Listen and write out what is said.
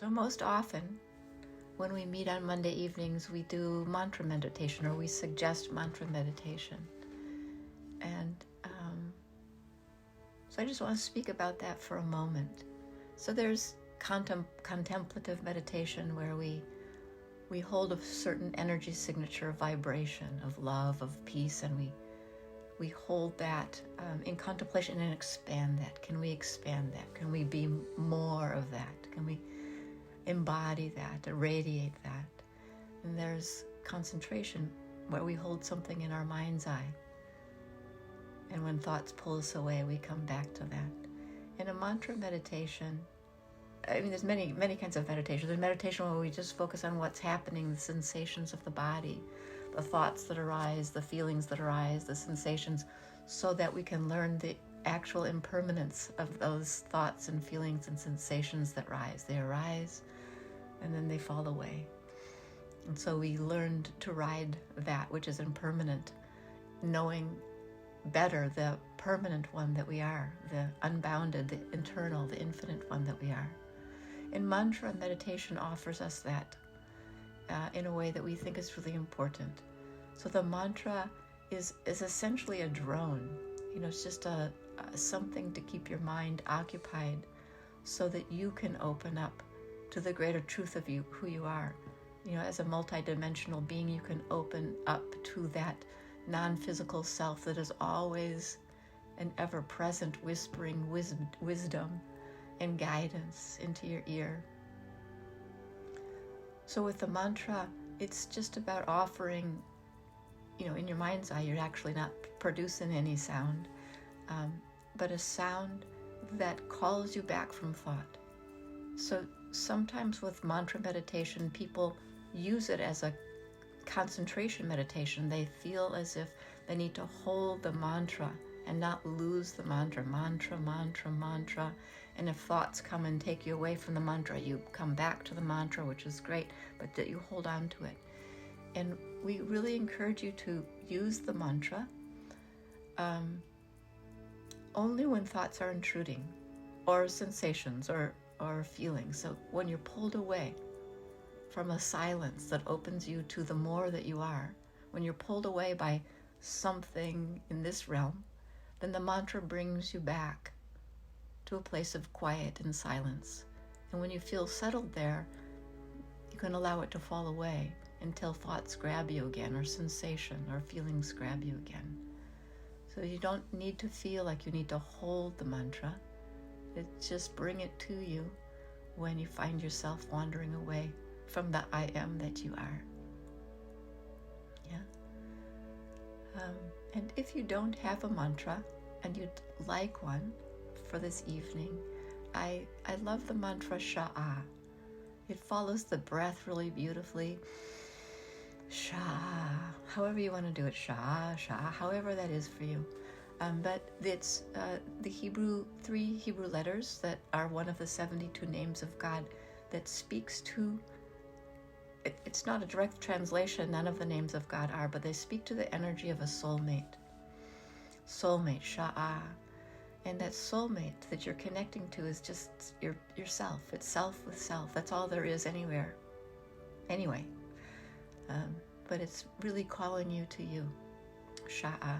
So most often, when we meet on Monday evenings, we do mantra meditation, or we suggest mantra meditation. And so I just want to speak about that for a moment. So there's contemplative meditation, where we hold a certain energy signature, vibration of love, of peace, and we hold that in contemplation and expand that. Can we expand that? Can we be more of that? Can we embody that, irradiate that? And there's concentration, where we hold something in our mind's eye. And when thoughts pull us away, we come back to that. In a mantra meditation, I mean, there's many kinds of meditation. There's meditation where we just focus on what's happening, the sensations of the body, the thoughts that arise, the feelings that arise, the sensations, so that we can learn the actual impermanence of those thoughts and feelings and sensations that rise. They arise and then they fall away. And so we learned to ride that which is impermanent, knowing better the permanent one that we are, the unbounded, the eternal, the infinite one that we are. And mantra meditation offers us that in a way that we think is really important. So the mantra is essentially a drone. It's just something to keep your mind occupied, so that you can open up to the greater truth of you, who you are. As a multidimensional being, you can open up to that non-physical self that is always and ever present, whispering wisdom and guidance into your ear. So with the mantra, it's just about offering, in your mind's eye, you're actually not producing any sound, but a sound that calls you back from thought. So sometimes with mantra meditation, people use it as a concentration meditation. They feel as if they need to hold the mantra and not lose the mantra. Mantra, mantra, mantra. And if thoughts come and take you away from the mantra, you come back to the mantra, which is great, but that you hold on to it. And we really encourage you to use the mantra only when thoughts are intruding, or sensations, or feelings. So when you're pulled away from a silence that opens you to the more that you are, when you're pulled away by something in this realm, then the mantra brings you back to a place of quiet and silence. And when you feel settled there, you can allow it to fall away until thoughts grab you again, or sensation or feelings grab you again. So you don't need to feel like you need to hold the mantra. Just bring it to you when you find yourself wandering away from the I am that you are. Yeah. And if you don't have a mantra and you'd like one for this evening, I love the mantra Sha'ah. It follows the breath really beautifully. Sha'ah, however you want to do it, Sha'ah, Sha'ah, however that is for you. But it's the three Hebrew letters that are one of the 72 names of God that speaks to, it's not a direct translation, none of the names of God are, but they speak to the energy of a soulmate. Soulmate, Sha'ah. And that soulmate that you're connecting to is just yourself. It's self with self. That's all there is anywhere. Anyway. But it's really calling you to you. Sha'ah.